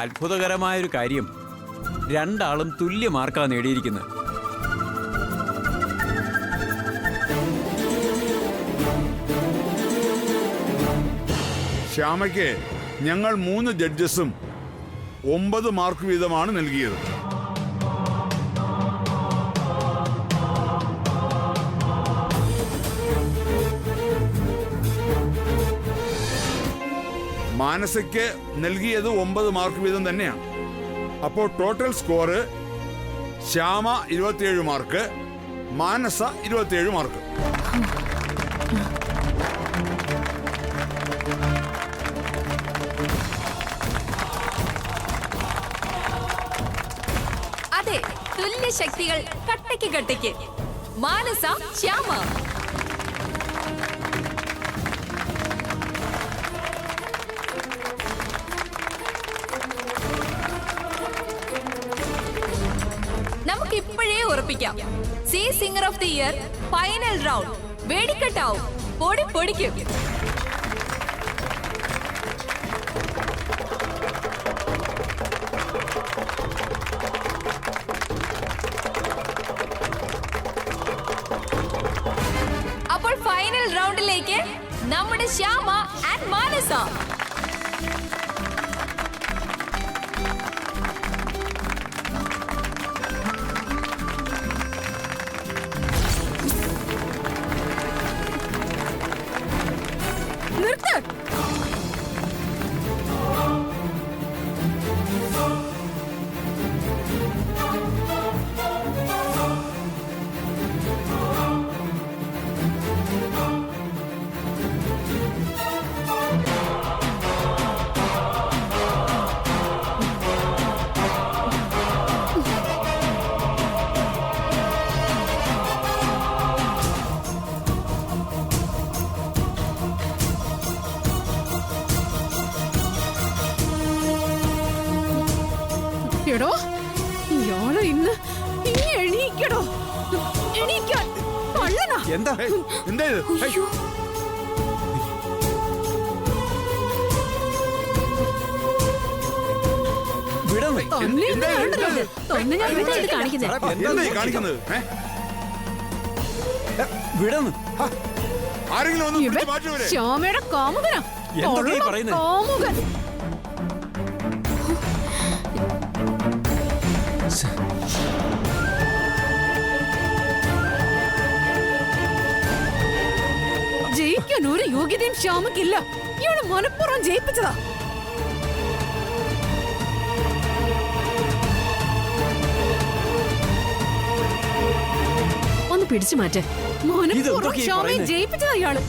അത്ഭുതകരമായൊരു കാര്യം, രണ്ടാളും തുല്യ മാർക്കാ നേടിയിരിക്കുന്നത്. ശ്യാമയ്ക്ക് ഞങ്ങൾ 3 ജഡ്ജസും 9 മാർക്ക് വീതമാണ് നൽകിയത്. മാനസയ്ക്ക് നൽകിയത് 9 മാർക്ക് വീതം തന്നെയാണ്. അപ്പോൾ ടോട്ടൽ സ്കോർ ശ്യാമ 27 മാർക്ക്, മാനസ 27 മാർക്ക്. അതെ, തുല്യ ശക്തികൾ കട്ടയ്ക്ക് കട്ടയ്ക്ക്. മാനസ, ശ്യാമ. നമുക്ക് ഇപ്പോഴേ ഉറപ്പിക്കാം, സി singer of the year final round വെടിക്കെട്ടാവും. പൊടി പൊടിക്കും. അപ്പോൾ ഫൈനൽ റൗണ്ടിലേക്ക് നമ്മുടെ ശ്യാമ ആൻഡ് മാനസ. നിർത്ത്. എടോ, ഇയാള് ഇന്ന് എണീക്കടോ, എണീക്കാൻ കള്ളനാ. എന്താ എന്താ ഇത്? ഹേയ്. വിടന്നേ. തന്നെ ഇന്ന് കണ്ടല്ലോ. തന്നെ ഞാൻ ഇവിടെ ഇത് കാണിക്കുന്നേ. എന്താ ഈ കാണിക്കുന്നത്? വിടന്ന്. ആരെങ്കിലും ഒന്ന് ഇവൻ പിടിച്ച് മാറ്റുവരെ. ശ്യാമയുടെ കാമുകനാ. എന്തൊക്കെയാ ഈ കള്ള പറയുന്നത്? കാമുകൻ. ജയിക്കാൻ ഒരു യോഗ്യതയും ശ്യാമക്കില്ല. ഇയാള് മനഃപൂർവ്വം ജയിപ്പിച്ചതാ. ഒന്ന് പിടിച്ചു മാറ്റേ. മനഃപൂർവ്വം ഇതെന്തൊക്കെയാ ഈ ശ്യാമയെ പറയുന്നത്? ജയിപ്പിച്ചതാ ഇയാള്.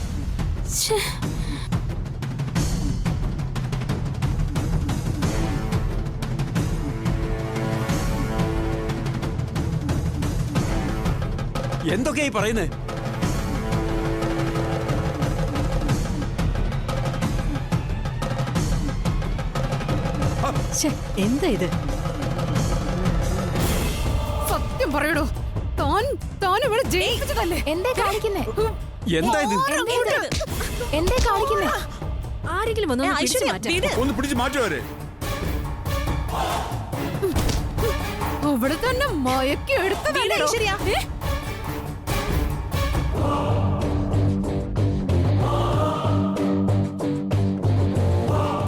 എന്തൊക്കെയാ ഈ പറയുന്നത്? എന്താ ഇത്? സത്യം പറയടോ, താൻ ഇവിടെ ജയിപ്പിച്ചതല്ലേ? എന്തേ കാണിക്കുന്നേ? എന്താ ഇത്? എന്തേ കാണിക്കുന്നേ? ആരെങ്കിലും വന്നോ പിടിച്ചു മാറ്റേ. ഒന്ന് പിടിച്ച് മാറ്റുവരെ. അവിടെ തന്നെ മയക്കി എടുത്തതല്ലേ?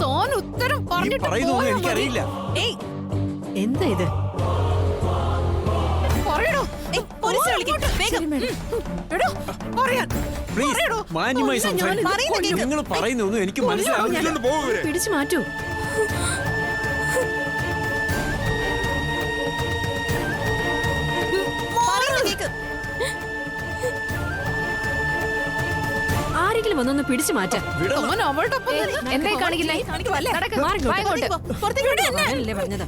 താൻ ഉത്തരം ഈ പറഞ്ഞിട്ട് പറയുന്നൊന്നും പോയാ മതി. എനിക്കറിയില്ല. എന്താ ഇത്? പറയടോ. എടോ, പറയാൻ. പ്ലീസ് പറയടോ. മാന്യമായി കൊല്ലാൻ ഞാൻ സംസാരിക്കും. നിങ്ങൾ പറയുന്നൊന്നും എനിക്ക് മനസ്സിലാവില്ല. ഇതൊന്ന് പോവുവരെ. പിടിച്ചു മാറ്റൂ. ആരെങ്കിലും വന്നൊന്ന് പിടിച്ചു മാറ്റാ. വിടന്ന്. താൻ അവളുടെ ഒപ്പം നിന്ന് എന്തേ കാണിക്കുന്നേ? നടക്ക്. പുറത്തേക്ക് ഞാനല്ലേ പറഞ്ഞത്.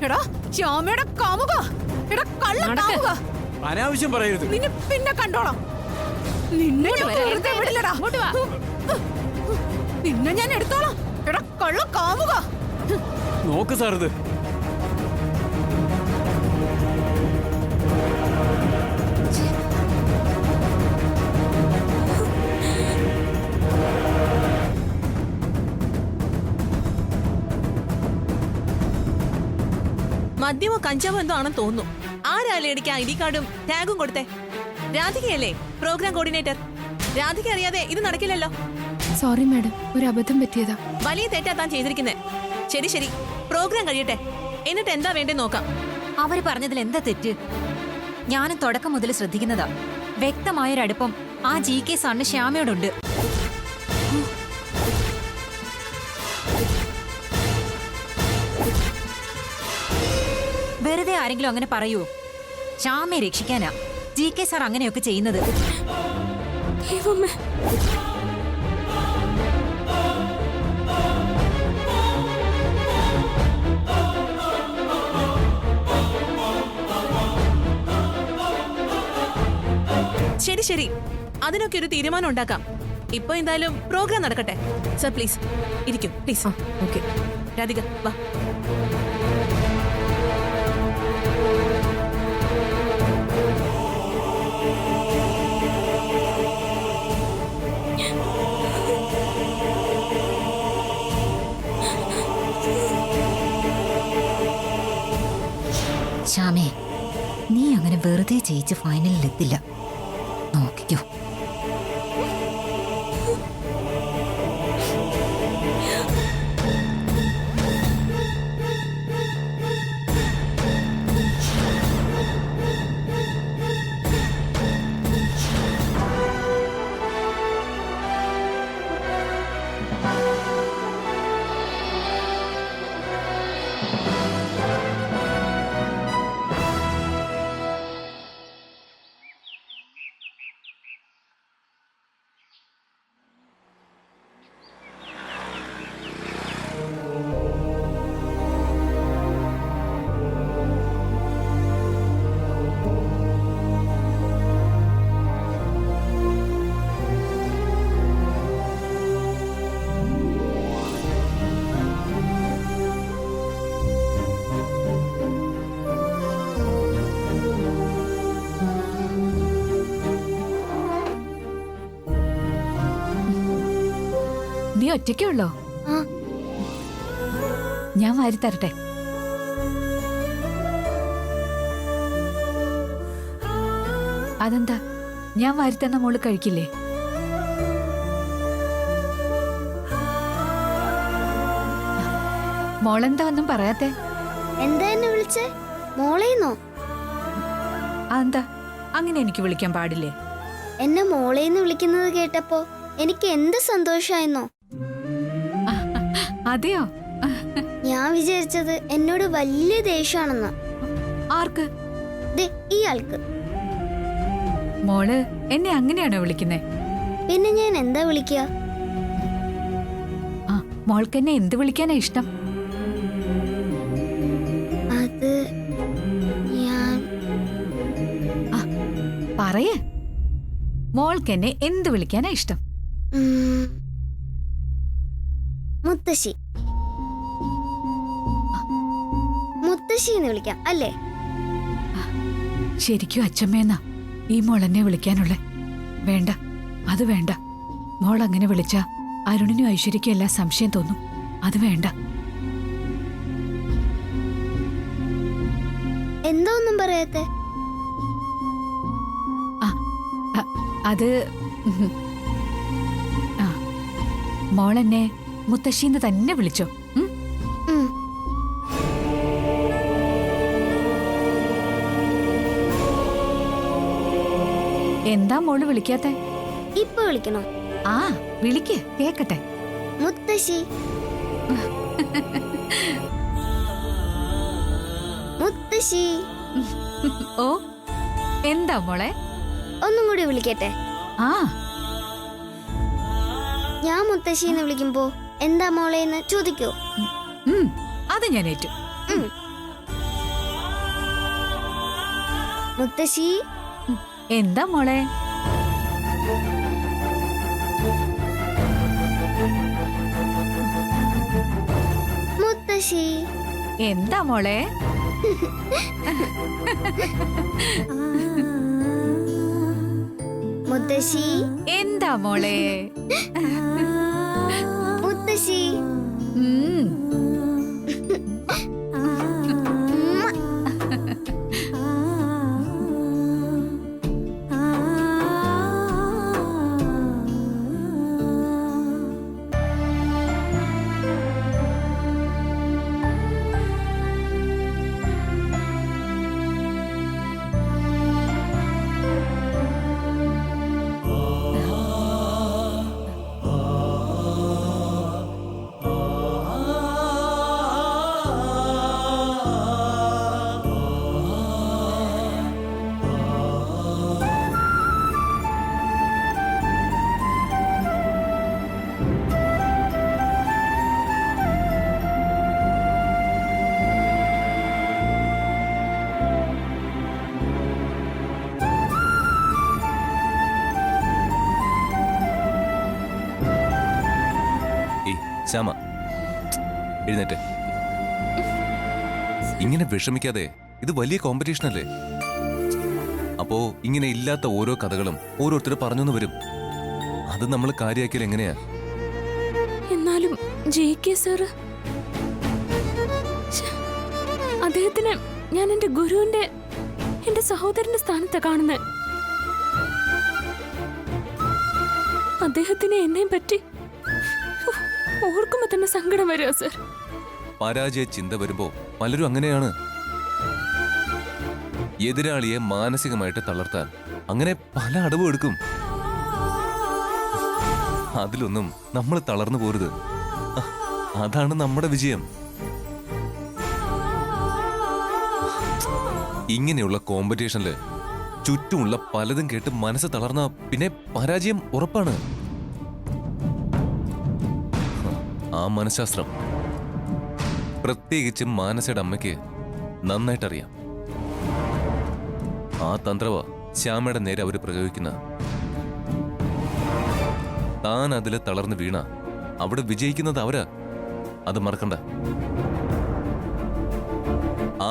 എടാ, ശ്യാമയുടെ കാമുക. എടാ, കള്ള നടക്ക്. കാമുക. അനാവശ്യം പറയരുത്. നിന്നെ പിന്നെ കണ്ടോളാം. നിന്നെ ഞാൻ വെറുതെ വിടില്ലടാ. നിന്നെ ഞാൻ എടുത്തോളാം. എടാ, കള്ള കാമുക. നോക്ക് സാർ, ഇത് മദ്യമോ കഞ്ചാവോ എന്തോ ആണെന്ന് തോന്നുന്നു. ആരാ ലേഡിക്ക് ID കാർഡും ടാഗും കൊടുത്തേ? രാധികയല്ലേ പ്രോഗ്രാം കോർഡിനേറ്റർ? രാധിക അറിയാതെ ഇത് നടക്കില്ലല്ലോ. സോറി മാഡം, ഒരു അബദ്ധം പറ്റിയതാ. വലിയ തെറ്റാ താൻ ചെയ്തിരിക്കുന്നേ. ശരി ശരി, പ്രോഗ്രാം കഴിയട്ടെ, എന്നിട്ട് എന്താ വേണ്ടേ നോക്കാം. അവര് പറഞ്ഞതിൽ എന്താ തെറ്റ്? ഞാനും തുടക്കം മുതൽ ശ്രദ്ധിക്കുന്നതാ. വ്യക്തമായൊരടുപ്പം ആ GK സാറിന് ശ്യാമയോടുണ്ട്. വെറുതെ ആരെങ്കിലും അങ്ങനെ പറയൂ? ശ്യാമയെ രക്ഷിക്കാനാ GK സാർ അങ്ങനെയൊക്കെ ചെയ്യുന്നത്. ശരി ശരി, അതിനൊക്കെ ഒരു തീരുമാനം ഉണ്ടാക്കാം. ഇപ്പൊ എന്തായാലും പ്രോഗ്രാം നടക്കട്ടെ. സർ പ്ലീസ് ഇരിക്കൂ, പ്ലീസ്. ഓക്കെ. രാധിക വാ. ശ്യാമേ, നീ അങ്ങനെ വെറുതെ ജയിച്ച് ഫൈനലിൽ എത്തില്ല, നോക്കിക്കോ. നീ ഒറ്റയ്ക്കുള്ളോ? ഞാൻ വാരി തരട്ടെ. അതെന്താ, ഞാൻ വാരി തന്ന മോള് കഴിക്കില്ലേ? മോളെന്താ ഒന്നും പറയാത്തെ? എന്താ എന്നെ വിളിച്ചേ? മോളേന്നോ? അതെന്താ അങ്ങനെ എനിക്ക് വിളിക്കാൻ പാടില്ലേ? എന്നെ മോളേന്ന് വിളിക്കുന്നത് കേട്ടപ്പോ എനിക്ക് എന്ത് സന്തോഷായിരുന്നോ. അതെയോ? ഞാൻ വിചാരിച്ചത് എന്നോട് വലിയ ദേഷ്യാണെന്ന്. ആർക്ക്? ഈ ആൾക്ക്. മോള് എന്നെ അങ്ങനെയാണോ വിളിക്കുന്നേ? പിന്നെ ഞാൻ എന്താ വിളിക്കുക? ആ, മോൾക്ക് എന്നെ എന്ത് വിളിക്കാനാ ഇഷ്ടം? അത് ഞാൻ പറയേ, മോൾക്ക് എന്നെ എന്ത് വിളിക്കാനാ ഇഷ്ടം? മുത്തശ്ശി. മുത്തശ്ശിന്ന് വിളിക്കാം അല്ലേ? ശരിക്കും അച്ഛമ്മേന്നാ ഈ മോൾ എന്നെ വിളിക്കാനുള്ളേ? വേണ്ട, അത് വേണ്ട. മോൾ അങ്ങനെ വിളിച്ചാ അരുണിനും ഐശ്വര്യക്കും എല്ലാം സംശയം തോന്നും. അത് വേണ്ട. എന്താ ഒന്നും പറയാത്തെ? അത് മോളെന്നെ മുത്തശ്ശിന്ന് തന്നെ വിളിച്ചോ? എന്താ മോള് വിളിക്കാത്തെ? ഇപ്പൊ വിളിക്കണോ? ആ, വിളിക്ക്, കേക്കട്ടെ. മുത്തശ്ശി. മുത്തശ്ശി. ഓ, എന്താ മോളെ? ഒന്നും കൂടി വിളിക്കട്ടെ? ആ, ഞാൻ മുത്തശ്ശിന്ന് വിളിക്കുമ്പോ എന്താ മോളേന്ന് ചോദിക്കോ? അത് ഞാൻ ഏറ്റു. മുത്തശ്ശി. എന്താ മോളെ? മുത്തശ്ശി. എന്താ മോളെ? മുത്തശ്ശി. എന്താ മോളെ? മുത്തശ്ശി. ശ്യാമ എഴുന്നേറ്റ്. ഇങ്ങനെ വിഷമിക്കാതെ, ഇത് വലിയ കോമ്പറ്റീഷൻ അല്ലേ. അപ്പോ ഇങ്ങനെ ഇല്ലാത്ത ഓരോ കഥകളും ഓരോരുത്തർ പറഞ്ഞു വരും. അത് നമ്മൾ കാര്യമാക്കിയാൽ എങ്ങനെയാ? എന്നാലും JK സാറ്, അദ്ദേഹത്തിന് ഞാൻ എന്റെ ഗുരുവിന്റെ, എന്റെ സഹോദരന്റെ സ്ഥാനത്ത് കാണുന്നത്. അദ്ദേഹത്തിന് എന്നെ പറ്റി ഓർക്കുമ്പോ തന്നെ സങ്കടം വരിക സർ. പരാജയ ചിന്ത വരുമ്പോ പലരും അങ്ങനെയാണ്. എതിരാളിയെ മാനസികമായിട്ട് തളർത്താൻ അങ്ങനെ പല അടവും എടുക്കും. അതിലൊന്നും നമ്മൾ തളർന്നു പോരുത്. അതാണ് നമ്മുടെ വിജയം. ഇങ്ങനെയുള്ള കോമ്പറ്റീഷനില് ചുറ്റുമുള്ള പലതും കേട്ട് മനസ്സ് തളർന്ന പിന്നെ പരാജയം ഉറപ്പാണ്. ആ മനഃശാസ്ത്രം പ്രത്യേകിച്ചും മാനസയുടെ അമ്മയ്ക്ക് നന്നായിട്ടറിയാം. ആ തന്ത്രവ ശ്യാമയുടെ നേരെ അവര് പ്രയോഗിക്കുന്ന. താൻ അതില് തളർന്നു വീണ അവിടെ വിജയിക്കുന്നത് അവരാ. അത് മറക്കണ്ട.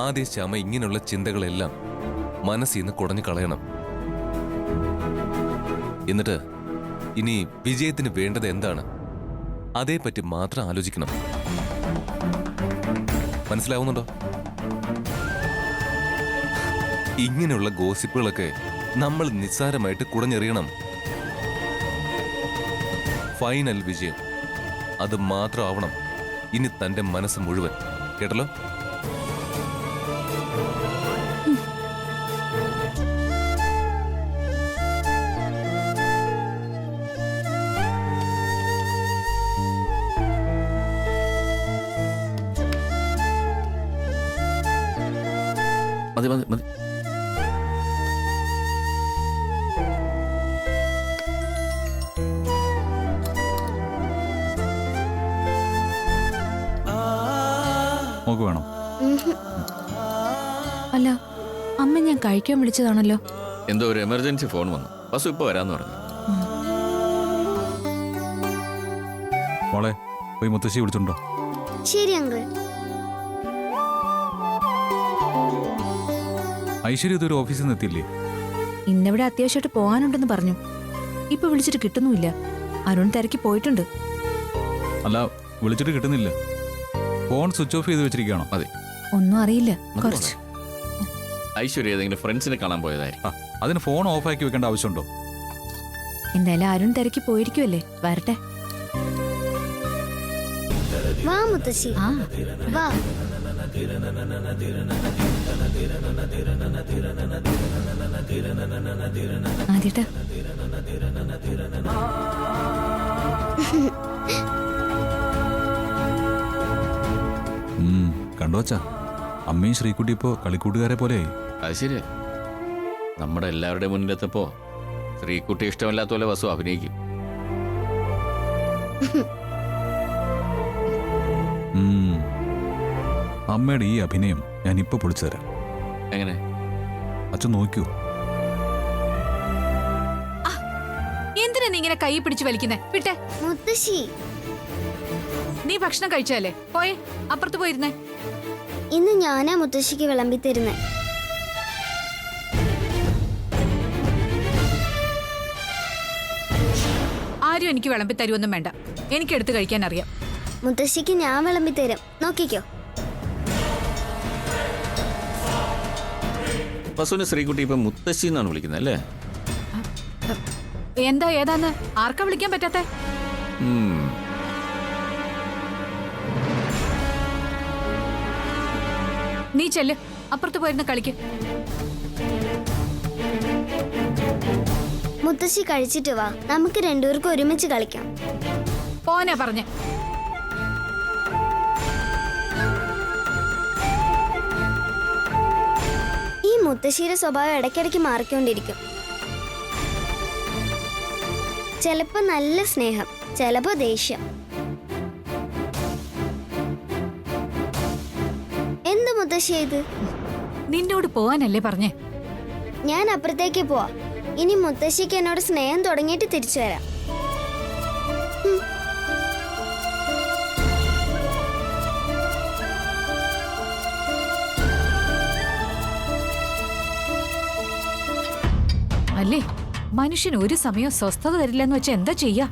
ആദ്യ ശ്യാമ ഇങ്ങനെയുള്ള ചിന്തകളെല്ലാം മനസ്സിൽ നിന്ന് കുടഞ്ഞു കളയണം. എന്നിട്ട് ഇനി വിജയത്തിന് വേണ്ടത് എന്താണ്, അതേപ്പറ്റി മാത്രം ആലോചിക്കണം. മനസ്സിലാവുന്നുണ്ടോ? ഇങ്ങനെയുള്ള ഗോസിപ്പുകളൊക്കെ നമ്മൾ നിസ്സാരമായിട്ട് കുടഞ്ഞെറിയണം. ഫൈനൽ വിജയം അത് മാത്രമാവണം ഇനി തന്റെ മനസ്സ് മുഴുവൻ. കേട്ടല്ലോ? മതി മതി മതി. നോക്ക് വേണോ? അല്ല, അമ്മ ഞാൻ കഴിക്കാൻ വിളിച്ചതാണല്ലോ. എന്തോ ഒരു എമർജൻസി ഫോൺ വന്നു. ബസ് ഇപ്പൊ വരാന്ന് പറഞ്ഞു. മോളെ പോയി മുത്തശ്ശി വിളിച്ചിട്ടുണ്ടോ? ശരി അങ്കിൾ. ഐശ്വര്യ ഇതൊരു ഓഫീസിൽ നിന്ന് എത്തിയില്ലേ? ഇന്നിവിടെ അത്യാവശ്യമായിട്ട് പോകാനുണ്ടെന്ന് പറഞ്ഞു. ഇപ്പൊ വിളിച്ചിട്ട് കിട്ടുന്നുമില്ല. അരുൺ തിരക്കി പോയിട്ടുണ്ട്. അല്ല, വിളിച്ചിട്ട് കിട്ടുന്നില്ല. ഫോൺ സ്വിച്ച് ഓഫ് ചെയ്ത് വെച്ചിരിക്കുകയാണോ? മതി. ഒന്നും അറിയില്ല. മതി കുറച്ച് ഐശ്വര്യ ഏതെങ്കിലും ഫ്രണ്ട്സിനെ കാണാൻ പോയതായിരിക്കും. അതിന് ഫോൺ ഓഫ് ആക്കി വെക്കേണ്ട ആവശ്യമുണ്ടോ? എന്തായാലും അരുൺ തിരക്കി പോയിരിക്കുമല്ലേ, വരട്ടെ. വാ മുത്തശ്ശി, ആ വാ. ആദ്യട്ടാ. കണ്ടോച്ചാ, അമ്മയും ശ്രീകുട്ടി ഇപ്പോ കളിക്കൂട്ടുകാരെ പോലെയായി. അത് ശരിയാ. നമ്മുടെ എല്ലാവരുടെയും മുന്നിലെത്തപ്പോ ശ്രീകുട്ടി ഇഷ്ടമില്ലാത്ത പോലെ വസു അഭിനയിക്കും. അമ്മയുടെ ഈ അഭിനയം ഞാൻ ഇപ്പൊ പൊളിച്ചു തരാം. എങ്ങനെ? അച്ഛൻ നോക്കൂ. എന്തിനാ നീ ഇങ്ങനെ കൈ പിടിച്ച് വലിക്കുന്നേ? വിട്ടെ. മുത്തശ്ശി, നീ ഭക്ഷണം കഴിച്ചല്ലേ? പോയേ, അപ്പുറത്ത് പോയിരുന്നേ. ഇന്ന് ഞാനാ മുത്തശ്ശിക്ക് വിളമ്പി തരുന്നേ. ആരും എനിക്ക് വിളമ്പി തരുമൊന്നും വേണ്ട. എനിക്ക് എടുത്ത് കഴിക്കാൻ അറിയാം. മുത്തശ്ശിക്ക് ഞാൻ വിളമ്പി തരും, നോക്കിക്കോ. വസുവിനെ ശ്രീകുട്ടി ഇപ്പൊ മുത്തശ്ശി എന്നാണ് വിളിക്കുന്നത് അല്ലേ? എന്താ, ഏതാന്ന് ആർക്കാ വിളിക്കാൻ പറ്റാത്തെ? നീ ചെല്ല്, അപ്പുറത്ത് പോയിരുന്ന കളിക്ക്. മുത്തശ്ശി കഴിച്ചിട്ട് വാ, നമുക്ക് രണ്ടുപേർക്കും ഒരുമിച്ച് കളിക്കാം. പോനെ പറഞ്ഞേ. ഈ മുത്തശ്ശിയുടെ സ്വഭാവം ഇടയ്ക്കിടയ്ക്ക് മാറിക്കൊണ്ടിരിക്കും. ചിലപ്പോ നല്ല സ്നേഹം, ചിലപ്പോ ദേഷ്യം. എന്ത് മുത്തശ്ശി ഇത്? നിന്നോട് പോവാനല്ലേ പറഞ്ഞേ? ഞാൻ അപ്പുറത്തേക്ക് പോവാ. ഇനി മുത്തശ്ശിക്ക് എന്നോട് സ്നേഹം തുടങ്ങിയിട്ട് തിരിച്ചു വരാം. അല്ലേ മനുഷ്യന് ഒരു സമയം സ്വസ്ഥത തരില്ലെന്ന് വെച്ചാൽ എന്താ ചെയ്യാ?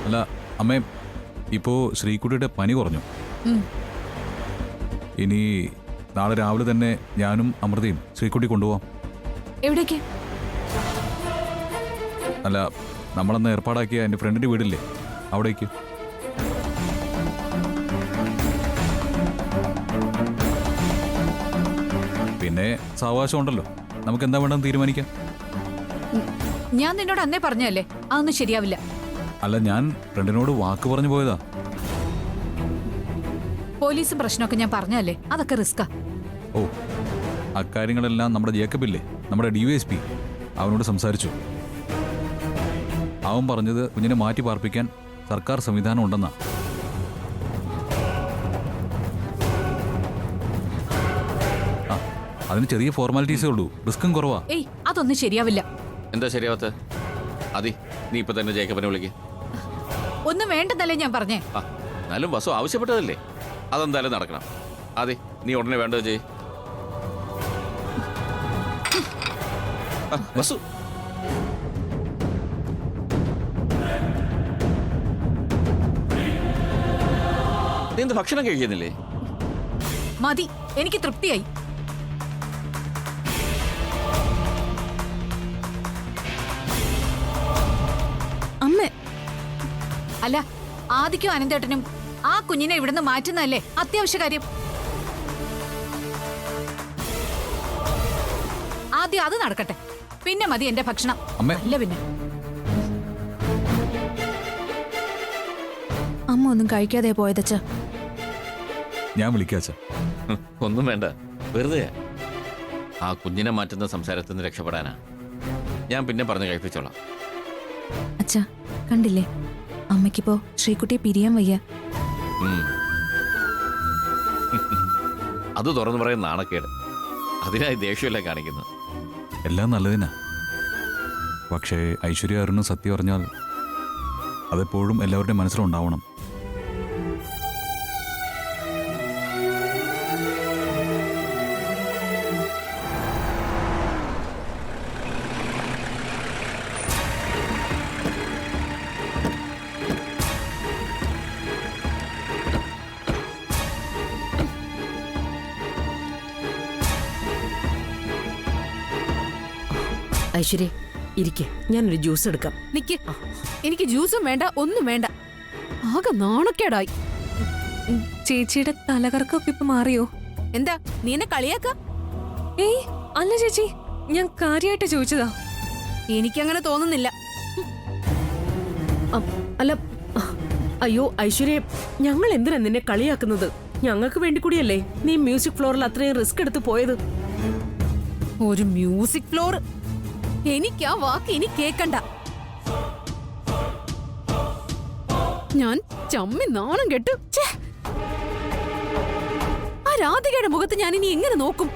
അല്ല അമ്മേ, ഇപ്പോ ശ്രീകുട്ടിയുടെ പനി കുറഞ്ഞു. ഇനി നാളെ രാവിലെ തന്നെ ഞാനും അമൃതയും ശ്രീകുട്ടി കൊണ്ടുപോവാം. എവിടേക്ക്? അല്ല, നമ്മളന്ന് ഏർപ്പാടാക്കിയ എൻ്റെ ഫ്രണ്ടിന്റെ വീടില്ലേ, അവിടേക്ക്. പിന്നെ സാവകാശം ഉണ്ടല്ലോ, നമുക്ക് എന്താ വേണ്ടെന്ന് തീരുമാനിക്കാം. ഞാൻ നിന്നോട് അന്നേ പറഞ്ഞല്ലേ അതൊന്നും ശരിയാവില്ല. അല്ല, ഞാൻ ഫ്രണ്ടിനോട് വാക്ക് പറഞ്ഞു പോയതാ. പോലീസും പ്രശ്നമൊക്കെ ഞാൻ പറഞ്ഞല്ലേ, അതൊക്കെ റിസ്കാ. ഓ, അക്കാര്യങ്ങളെല്ലാം നമ്മുടെ ജേക്കബില്ലേ, നമ്മുടെ DYSP, അവനോട് സംസാരിച്ചു. അവൻ പറഞ്ഞത് കുഞ്ഞിനെ മാറ്റി പാർപ്പിക്കാൻ സർക്കാർ സംവിധാനം ഉണ്ടെന്നാ. അതിന് ചെറിയ ഫോർമാലിറ്റീസേ ഉള്ളൂ, റിസ്ക്കും കുറവാ. ഏയ്, അതൊന്നും ശരിയാവില്ല. എന്താ ശരിയാവത്ത? അതി, നീ ഇപ്പൊ തന്നെ ജേക്കബിനെ വിളിക്ക്. ഒന്നും വേണ്ടെന്നല്ലേ ഞാൻ പറഞ്ഞേ. എന്നാലും വസു ആവശ്യപ്പെട്ടതല്ലേ, അതെന്തായാലും നടക്കണം. അതി, നീ ഉടനെ വേണ്ടത് ചെയ്. വസു, നീ എന്ത് ഭക്ഷണം കഴിക്കുന്നില്ലേ? മതി, എനിക്ക് തൃപ്തിയായി. അമ്മേ, അല്ല, ആദിക്കും അനന്തേട്ടനും ആ കുഞ്ഞിനെ ഇവിടുന്ന് മാറ്റുന്നതല്ലേ അത്യാവശ്യ കാര്യം. ആദ്യം അത് നടക്കട്ടെ, പിന്നെ മതി എന്റെ ഭക്ഷണം. അല്ല പിന്നെ അമ്മ ഒന്നും കഴിക്കാതെ പോയതച്ച. ഞാൻ വിളിക്കാച്ച. ഒന്നും വേണ്ട, വെറുതെ. ആ കുഞ്ഞിനെ മാറ്റുന്ന സംസാരത്തിൽ നിന്ന് രക്ഷപ്പെടാനാ. ഞാൻ പിന്നെ പറഞ്ഞ് കഴിപ്പിച്ചോളാം. അച്ഛാ, കണ്ടില്ലേ, അമ്മയ്ക്കിപ്പോ ശ്രീകുട്ടിയെ പിരിയാൻ വയ്യ. അത് തുറന്നു പറയാൻ നാണക്കേട്, അതിനായി ദേഷ്യമല്ലേ കാണിക്കുന്നത്. എല്ലാം നല്ലതിനാ. പക്ഷേ ഐശ്വര്യ അരുണും സത്യം അറിഞ്ഞാൽ അതെപ്പോഴും എല്ലാവരുടെയും മനസ്സിലുണ്ടാവണം. ഐശ്വര്യ ഇരിക്കെ, ഞാനൊരു ജ്യൂസ് എടുക്കാം. നിക്ക്, എനിക്ക് ജ്യൂസും വേണ്ട, ഒന്നും വേണ്ട. ആകെ നാണക്കേടായി. ചേച്ചിയുടെ തലകറക്കൊക്കെ ഇപ്പൊ മാറിയോ? എന്താ നീ എന്നെ കളിയാക്ക? ഏയ് അല്ല ചേച്ചി, ഞാൻ കാര്യമായിട്ട് ചോദിച്ചതാ. എനിക്കങ്ങനെ തോന്നുന്നില്ല. അല്ല, അയ്യോ ഐശ്വര്യ, ഞങ്ങൾ എന്തിനാ നിന്നെ കളിയാക്കുന്നത്? ഞങ്ങൾക്ക് വേണ്ടി കൂടിയല്ലേ നീ മ്യൂസിക് ഫ്ലോറിൽ അത്രയും റിസ്ക് എടുത്ത് പോയത്. ഒരു മ്യൂസിക് ഫ്ലോർ? എനിക്ക് ആ വാക്ക് ഇനി കേക്കണ്ട. ഞാൻ ചമ്മി നാണം കെട്ടു. ആ രാധികയുടെ മുഖത്ത് ഞാൻ ഇനി എങ്ങനെ നോക്കും?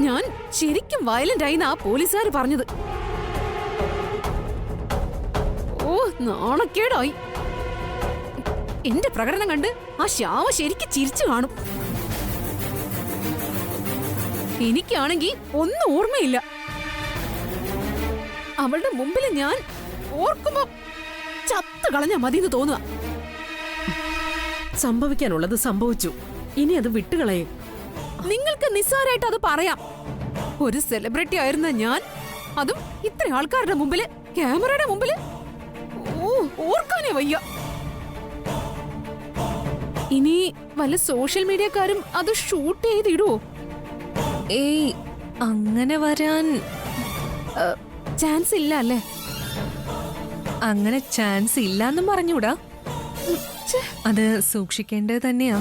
ഞാൻ ശരിക്കും വയലന്റ് ആയി ആ പോലീസുകാർ പറഞ്ഞത്. ഓ, നാണക്കേടായി. എന്റെ പ്രകടനം കണ്ട് ആ ശ്യാമ ശരിക്കും ചിരിച്ചു കാണും. എനിക്കാണെങ്കിൽ ഒന്നും ഓർമ്മയില്ല. അവളുടെ മുമ്പിൽ ഞാൻ ഓർക്കുമ്പോ ചത്തു കളഞ്ഞാ മതിന്ന് തോന്നുക. സംഭവിക്കാനുള്ളത് സംഭവിച്ചു, ഇനി അത് വിട്ടുകളയും. നിങ്ങൾക്ക് നിസ്സാരമായിട്ട് അത് പറയാം. ഒരു സെലിബ്രിറ്റി ആയിരുന്ന ഞാൻ, അതും ഇത്ര ആൾക്കാരുടെ മുമ്പില്, ക്യാമറയുടെ മുമ്പില്. ഓ, ഓർക്കാനേ വയ്യ. ഇനി വല്ല സോഷ്യൽ മീഡിയക്കാരും അത് ഷൂട്ട് ചെയ്തിടുവോ? ഏയ്, അങ്ങനെ വരാൻ ചാൻസ് ഇല്ല അല്ലേ? അങ്ങനെ ചാൻസ് ഇല്ലാന്നും പറഞ്ഞൂടാ. അത് സൂക്ഷിക്കേണ്ടത് തന്നെയാ.